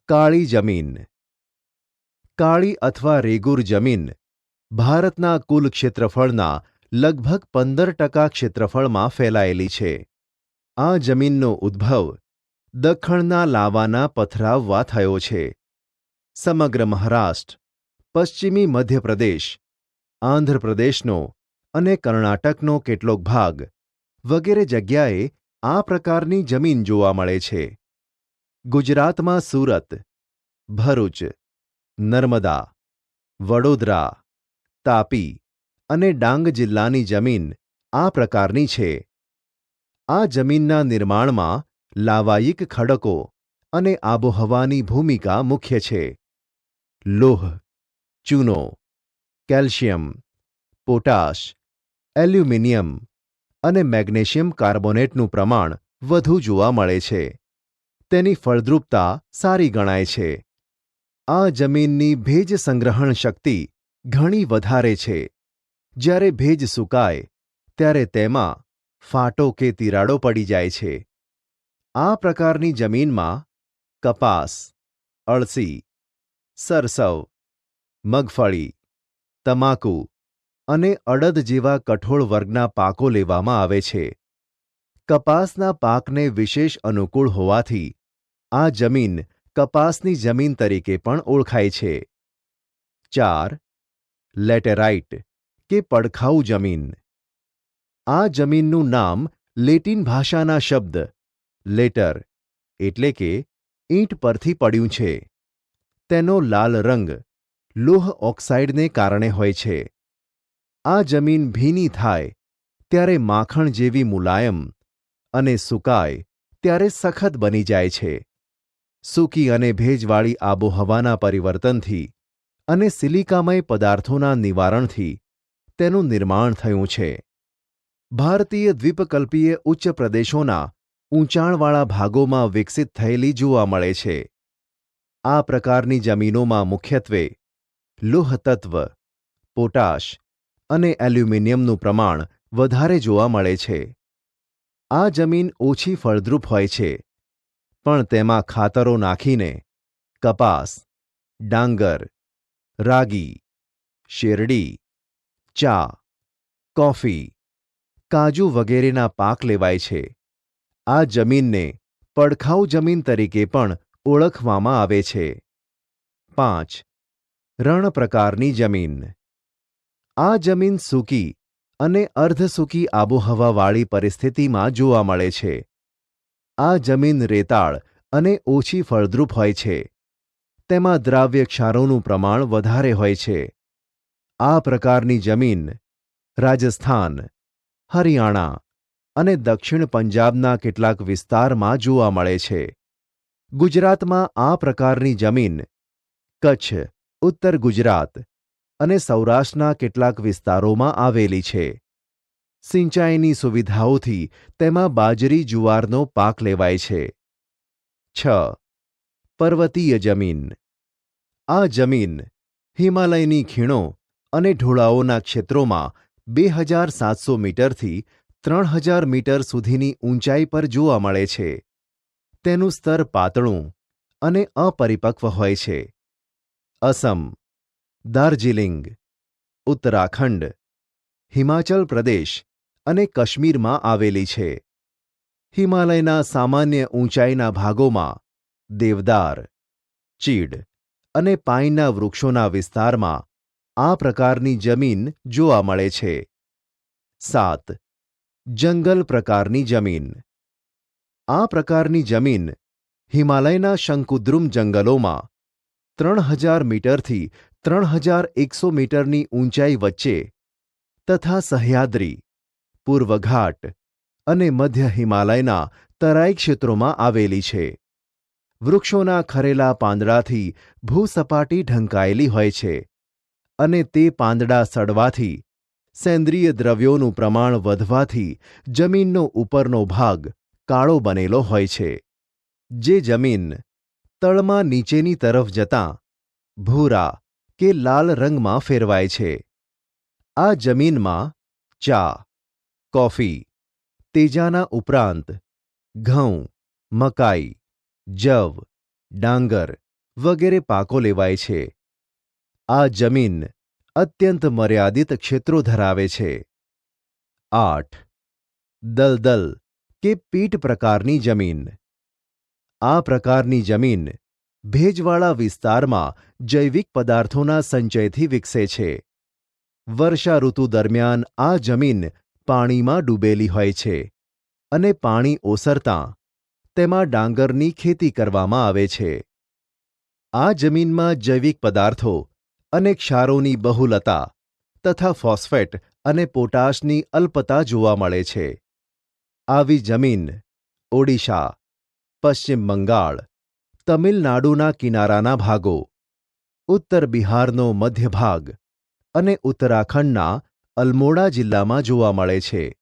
કાળી જમીન. કાળી અથવા રેગુર જમીન ભારતના કુલ ક્ષેત્રફળના લગભગ 15% ક્ષેત્રફળમાં ફેલાયેલી છે. આ જમીનનો ઉદ્ભવ દખ્ખણના લાવાના પથરાવવા થયો છે. સમગ્ર મહારાષ્ટ્ર, પશ્ચિમી મધ્યપ્રદેશ, આંધ્રપ્રદેશનો અને કર્ણાટકનો કેટલોક ભાગ વગેરે જગ્યાએ આ પ્રકારની જમીન જોવા મળે છે. ગુજરાતમાં સુરત, ભરૂચ, નર્મદા, વડોદરા, તાપી અને ડાંગ જિલ્લાની જમીન આ પ્રકારની છે. આ જમીનના નિર્માણમાં લાવાયિક ખડકો અને આબોહવાની ભૂમિકા મુખ્ય છે. લોહ, ચૂનો, કેલ્શિયમ, પોટાશ, એલ્યુમિનિયમ અને મેગ્નેશિયમ કાર્બોનેટનું પ્રમાણ વધુ જોવા મળે છે. તેની ફળદ્રુપતા સારી ગણાય છે. આ જમીનની ભેજ સંગ્રહણ શક્તિ ઘણી વધારે છે. જ્યારે ભેજ સૂકાય ત્યારે તેમાં ફાટો કે તિરાડો પડી જાય છે. આ પ્રકારની જમીનમાં કપાસ, અળસી, સરસવ, મગફળી, તમાકુ અને અડદ જેવા કઠોળ વર્ગના પાકો લેવામાં આવે છે. કપાસના પાકને વિશેષ અનુકૂળ હોવાથી આ જમીન કપાસની જમીન તરીકે પણ ઓળખાય છે. 4. લેટેરાઇટ કે પડખાઉ જમીન. આ જમીનનું નામ લેટિન ભાષાના શબ્દ લેટર એટલે કે ઈંટ પરથી પડ્યું છે. તેનો લાલ રંગ લોહ ઓક્સાઇડને કારણે હોય છે. આ જમીન ભીની થાય ત્યારે માખણ જેવી મુલાયમ અને સૂકાય ત્યારે સખત બની જાય છે. સૂકી અને ભેજવાળી આબોહવાના પરિવર્તનથી અને સિલિકામય પદાર્થોના નિવારણથી તેનું નિર્માણ થયું છે. ભારતીય દ્વીપકલ્પીય ઉચ્ચ પ્રદેશોના ઊંચાણવાળા ભાગોમાં વિકસિત થયેલી જોવા મળે છે. આ પ્રકારની જમીનોમાં મુખ્યત્વે લોહતત્વ, પોટાશ અને એલ્યુમિનિયમનું પ્રમાણ વધારે જોવા મળે છે. આ જમીન ઓછી ફળદ્રુપ હોય છે, પણ તેમાં ખાતરો નાખીને કપાસ, ડાંગર, રાગી, શેરડી, ચા, કોફી, કાજુ વગેરેના પાક લેવાય છે. આ જમીનને પડખાઉ જમીન તરીકે પણ ઓળખવામાં આવે છે. 5. રણ પ્રકારની જમીન. આ જમીન સૂકી અને અર્ધસૂકી આબોહવાવાળી પરિસ્થિતિમાં જોવા મળે છે. આ જમીન રેતાળ અને ઓછી ફળદ્રુપ હોય છે. તેમાં દ્રાવ્ય ક્ષારોનું પ્રમાણ વધારે હોય છે. આ પ્રકારની જમીન રાજસ્થાન, હરિયાણા અને દક્ષિણ પંજાબના કેટલાક વિસ્તારમાં જોવા મળે છે. ગુજરાતમાં આ પ્રકારની જમીન કચ્છ, ઉત્તર ગુજરાત અને સૌરાષ્ટ્રના કેટલાક વિસ્તારોમાં આવેલી છે. સિંચાઈની સુવિધાઓથી તેમાં બાજરી જુવારનો પાક લેવાય છે. 6. પર્વતીય જમીન. આ જમીન હિમાલયની ખીણો અને ઢોળાવોના ક્ષેત્રોમાં 2700 મીટરથી 3000 મીટર સુધીની ઊંચાઈ પર જોવા મળે છે. તેનું સ્તર પાતળું અને અપરિપક્વ હોય છે. અસમ, દાર્જિલિંગ, ઉત્તરાખંડ, હિમાચલ પ્રદેશ અને કાશ્મીરમાં આવેલી છે. હિમાલયના સામાન્ય ઊંચાઈના ભાગોમાં દેવદાર, ચીડ અને પાઇનના વૃક્ષોના વિસ્તારમાં આ પ્રકારની જમીન જોવા મળે છે. 7. જંગલ પ્રકારની જમીન. આ પ્રકારની જમીન હિમાલયના શંકુદ્રુમ જંગલોમાં 3000 મીટરથી 3100 મીટરની ઊંચાઈ વચ્ચે તથા સહ્યાદ્રી, પૂર્વ ઘાટ અને મધ્ય હિમાલયના તરાઈ ક્ષેત્રોમાં આવેલી છે. વૃક્ષોના ખરેલા પાંદડાથી ભૂસપાટી ઢંકાયેલી હોય છે અને તે પાંદડા સડવાથી સેન્દ્રિય દ્રવ્યોનું પ્રમાણ વધવાથી જમીનનો ઉપરનો ભાગ કાળો બનેલો હોય છે, જે જમીન તળમાં નીચેની તરફ જતાં ભૂરા કે લાલ રંગમાં ફેરવાય છે. આ જમીનમાં ચા, કોફી, તેજાના ઉપરાંત ઘઉં, મકાઈ, જવ, ડાંગર, વગેરે પાકો લેવાય છે. આ જમીન અત્યંત મર્યાદિત ક્ષેત્રો ધરાવે છે. 8. દલદલ કે પીટ પ્રકારની જમીન. આ પ્રકારની જમીન ભેજવાળા વિસ્તારમાં જૈવિક પદાર્થોના સંચયથી વિકસે છે. વર્ષા ઋતુ દરમિયાન આ જમીન પાણીમાં ડૂબેલી હોય છે અને પાણી ઓસરતાં તેમાં ડાંગરની ખેતી કરવામાં આવે છે. આ જમીનમાં જૈવિક પદાર્થો અને ક્ષારોની બહુલતા તથા ફોસ્ફેટ અને પોટાશની અલ્પતા જોવા મળે છે. આવી જમીન ઓડિશા, પશ્ચિમ બંગાળ, તમિલનાડુના કિનારાના ભાગો, ઉત્તર બિહારનો મધ્ય ભાગ અને ઉત્તરાખંડના અલ્મોડા જિલ્લામાં જોવા મળે છે.